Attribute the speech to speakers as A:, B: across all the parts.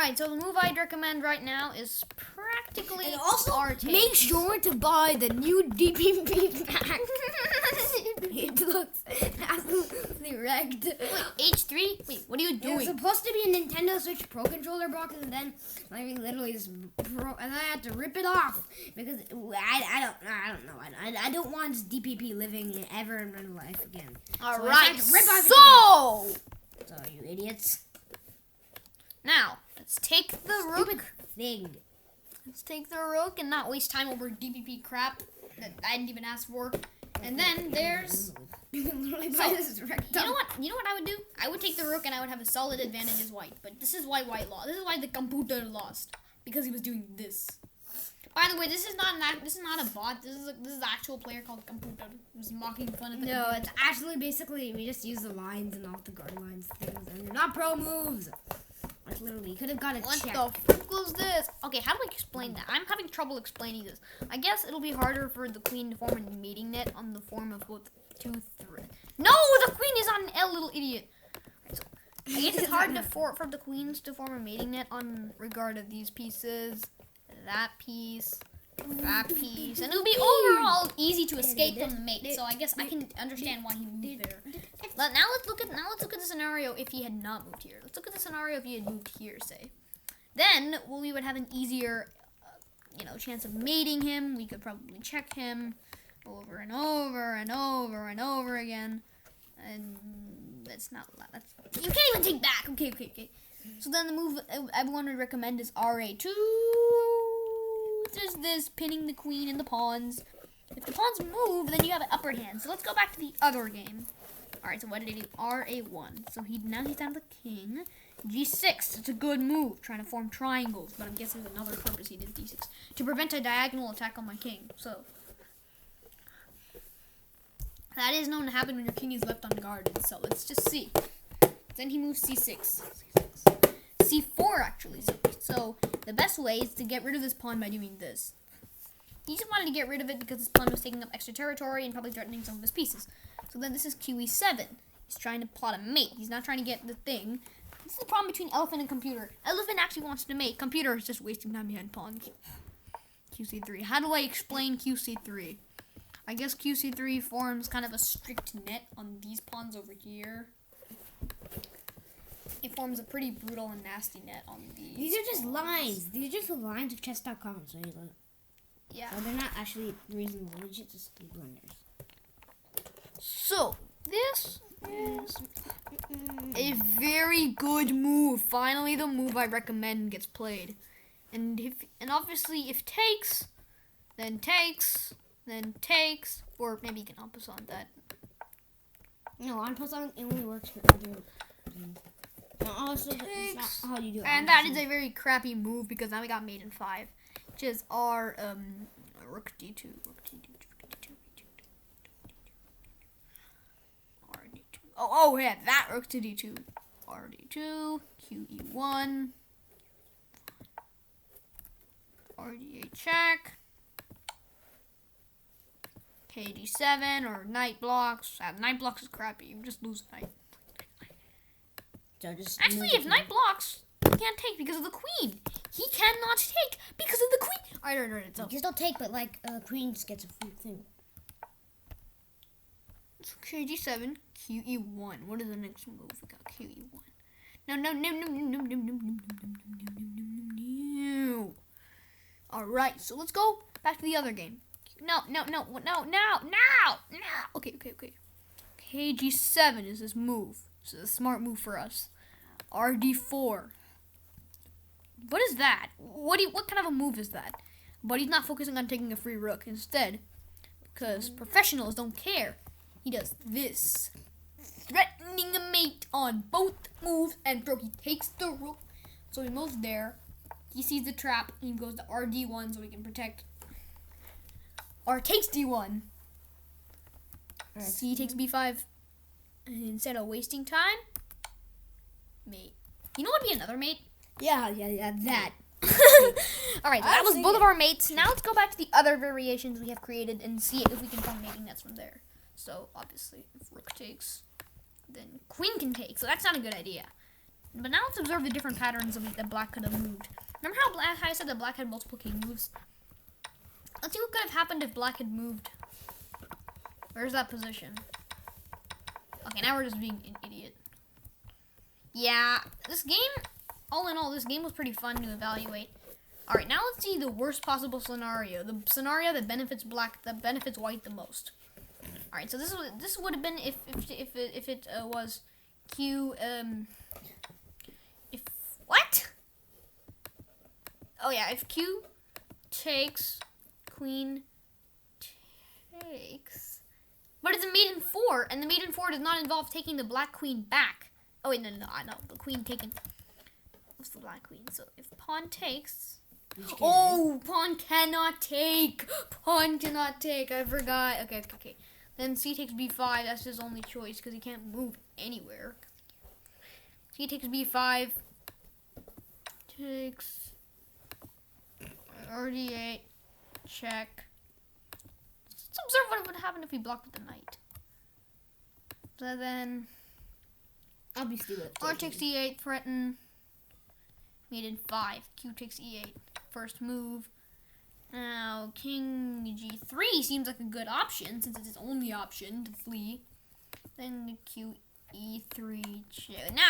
A: Alright, so the move I'd recommend right now is practically
B: And also,
A: R-takes.
B: make sure to buy the new DPP pack. It looks absolutely wrecked.
A: Wait, H3? Wait, what are you
B: It was
A: doing?
B: supposed to be a Nintendo Switch Pro Controller box, and then I literally just and I had to rip it off because I don't want this DPP living ever in my life again.
A: Alright,
B: rip off
A: so
B: you idiots.
A: now let's take the
B: Stupid
A: rook.
B: thing.
A: Let's take the rook and not waste time over DPP crap that I didn't even ask for. And then there's
B: You can literally
A: So,
B: buy this wrecked
A: You know what? You know what I would do? I would take the rook and I would have a solid advantage as white. But this is why white lost. This is why the computer lost because he was doing this. By the way, this is not a bot. This is an actual player called Computer who's mocking fun at the.
B: No, it's actually basically we just use the lines and off the guard lines things, and they're not pro moves. Like literally, you could have got a
A: What
B: check.
A: the fuck was this? Okay, how do I explain that? I'm having trouble explaining this. I guess it'll be harder for the queen to form a mating net on the form of both 2, 3. No, the queen is on an L, little idiot. Right, so I guess it's hard for the queens to form a mating net on regard of these pieces, that piece, that piece, and it'll be overall easy to escape from the mate. So I guess I can understand why he moved there. But now let's look at the scenario if he had not moved here. Let's look at the scenario if he had moved here, say. Then we would have an easier, chance of mating him. We could probably check him over and over and over and over again. And that's not. You can't even take back. Okay. So then the move everyone would recommend is RA2. There's this pinning the queen and the pawns. If the pawns move, then you have an upper hand. So let's go back to the other game. Alright, so what did he do? RA1. So now he's down to the king. G6. It's a good move. Trying to form triangles. But I'm guessing there's another purpose he did D6. To prevent a diagonal attack on my king. So that is known to happen when your king is left unguarded. So let's just see. Then he moves C6. C4 actually. So the best way is to get rid of this pawn by doing this. He just wanted to get rid of it because his pawn was taking up extra territory and probably threatening some of his pieces. So then this is QE7. He's trying to plot a mate. He's not trying to get the thing. This is the problem between Elephant and Computer. Elephant actually wants to mate. Computer is just wasting time behind pawn. QC3. How do I explain QC3? I guess QC3 forms kind of a strict net on these pawns over here. It forms a pretty brutal and nasty net on these.
B: These are just lines. These are just the lines of chess.com. So
A: yeah.
B: They're not actually reasonable. They're just blunders.
A: So this is a very good move. Finally, the move I recommend gets played. And obviously, if takes, then takes, or maybe you can en passant that.
B: No, en passant it only works for other things. Also, that's not how you do it.
A: And that is a very crappy move because now we got mate in 5, which is our rook d2, rook d2, rd2. Oh yeah, that rook to d2, rd2, qe1, rd8 check, kg7 or knight blocks. Knight blocks is crappy. You just lose a knight.
B: So just
A: Actually, if knight blocks, he can't take because of the queen. He cannot take because of the queen. Alright, so
B: you still take, but like queen just gets a free thing.
A: it's kg7, qe1. What is the next move? We got qe1. No. Alright, so let's go back to the other game. No. Okay. kg7 is this move. This is a smart move for us. rd4. What is that? What kind of a move is that? But he's not focusing on taking a free rook. Instead, because professionals don't care, he does this. Threatening a mate on both moves, and he takes the rook. So he moves there. He sees the trap. He goes to rd1 so he can protect. R takes d1. C takes b5. And instead of wasting time, mate. You know what would be another mate?
B: Yeah, that.
A: Alright, so that was both of our mates. Now let's go back to the other variations we have created and see if we can find mating nets from there. So, obviously, if rook takes, then queen can take. So that's not a good idea. But now let's observe the different patterns that black could have moved. Remember how I said that black had multiple king moves? Let's see what could have happened if black had moved. Where's that position? Okay, now we're just being an idiot. Yeah, this game, all in all, this game was pretty fun to evaluate. All right, now let's see the worst possible scenario. The scenario that benefits white the most. All right, so this would have been if it was Q if what? Oh yeah, if Q takes, queen takes, but it's a mate in 4, and the mate in 4 does not involve taking the black queen back. Oh wait, no, I know the queen taken. What's the black queen? So if pawn takes. Oh, pawn cannot take. Pawn cannot take. I forgot. Okay. Then c takes b5. That's his only choice because he can't move anywhere. C takes b5. Takes d8. Check. Let's observe what would happen if we blocked with the knight. So then,
B: Obviously,
A: r takes e8. Threaten. Mate in 5. Q takes e8. First move. Now, king g3 seems like a good option since it's his only option to flee. Then Q e3 check. No.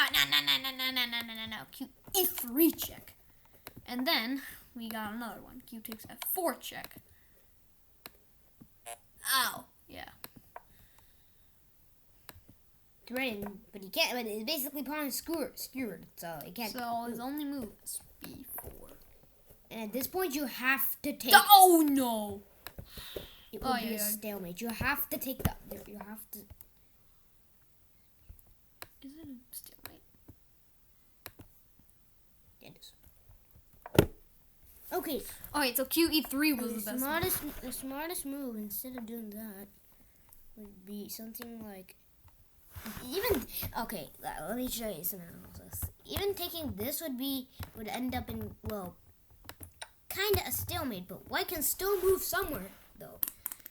A: Q e3 check. And then we got another one. Q takes f4 check. Ow. Yeah.
B: threatened, but he can't. But it's basically pawn skewered, so he can't.
A: So his only move is b4.
B: And at this point, you have to take.
A: Oh no!
B: It will be a stalemate. You have to take the. You have to.
A: Is it a stalemate?
B: It is. Okay.
A: Alright, so QE3 was the best move.
B: The smartest move, instead of doing that, would be something like. Okay, let me show you some analysis. Even taking this would end up in, well, kind of a stalemate, but white can still move somewhere, though.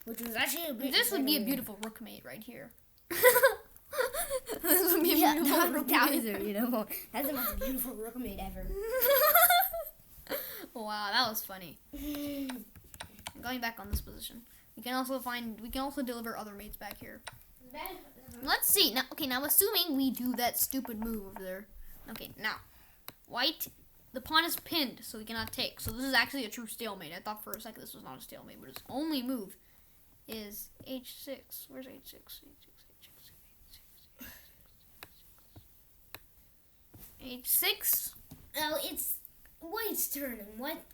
B: Which was actually a
A: This would be a beautiful rook mate right here.
B: This would be a beautiful rook mate. You know, that's the most beautiful rook mate ever.
A: Wow, that was funny. Going back on this position, we can also deliver other mates back here. Let's see. Now assuming we do that stupid move over there. Okay, now white, the pawn is pinned, so we cannot take. So this is actually a true stalemate. I thought for a second this was not a stalemate, but his only move is h6. Where's h6? h6.
B: No, it's white's turn,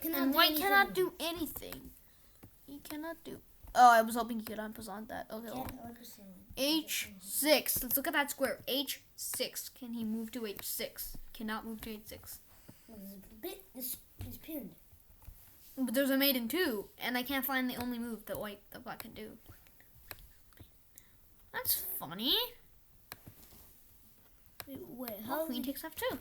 B: and
A: white cannot do anything. He cannot do. Oh, I was hoping he could unpresent that. Okay. h6. Let's look at that square. h6. Can he move to h6? Cannot move to h6.
B: It's pinned.
A: But there's a mate in 2, and I can't find the only move that black can do. That's funny.
B: Wait,
A: how queen takes f2.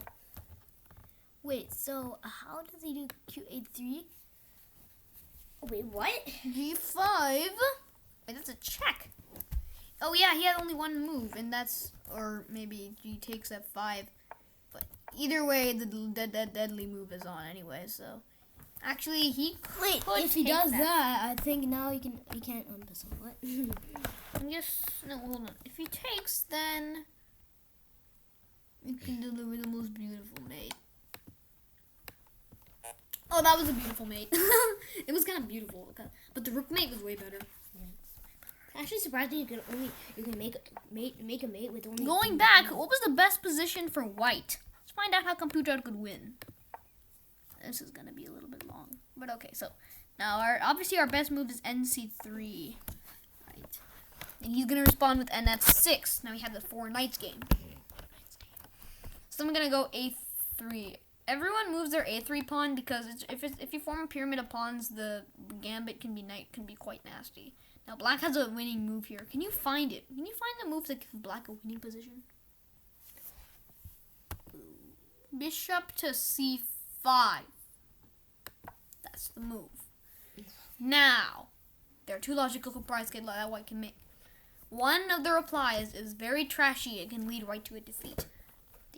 B: Wait, so how does he do q8-3? Wait, what?
A: g5. Wait, that's a check. Oh yeah, he had only one move, and that's, or maybe g takes f5. But either way, the deadly move is on anyway. So actually, he could.
B: If he does that, I think now he can't unpresent. What?
A: No, hold on. If he takes, then you can deliver the most beautiful mate. Oh, that was a beautiful mate. It was kind of beautiful, but the rook mate was way better.
B: Yeah. Actually, surprising you can make a mate with only.
A: Going back, what was the best position for white? Let's find out how Computer could win. This is gonna be a little bit long, but okay. So now, obviously our best move is NC3, right? And he's gonna respond with NF6. Now we have the 4 knights game. So I'm gonna go A3. Everyone moves their A3 pawn because if you form a pyramid of pawns, the gambit can be quite nasty. Now black has a winning move here. Can you find it? Can you find the move that gives black a winning position? Bishop to C5. That's the move. Now, there are 2 logical replies that white can make. One of the replies is very trashy. It can lead right to a defeat.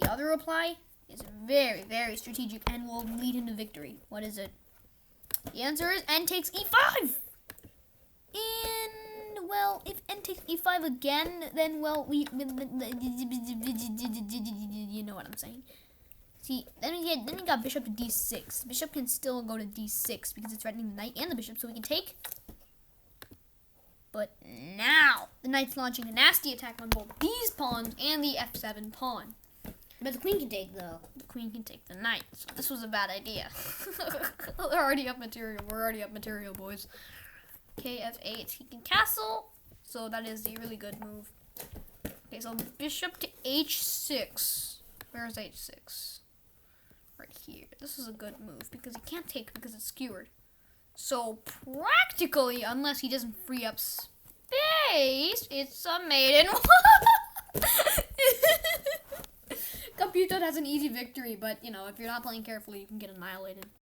A: The other reply is very, very strategic and will lead into victory. What is it? The answer is N takes e5. And, well, if N takes e5 again, then, well, you know what I'm saying. See, then we got bishop to d6. Bishop can still go to d6 because it's threatening the knight and the bishop, so we can take. But now, the knight's launching a nasty attack on both these pawns and the f7 pawn.
B: But the queen can take, though.
A: The queen can take the knight, so this was a bad idea. They're already up material. We're already up material, boys. Okay, f8. He can castle, so that is a really good move. Okay, so bishop to h6. Where's h6? Right here. This is a good move because he can't take because it's skewered. So practically, unless he doesn't free up space, it's a maiden. Computer has an easy victory, but you know, if you're not playing carefully, you can get annihilated.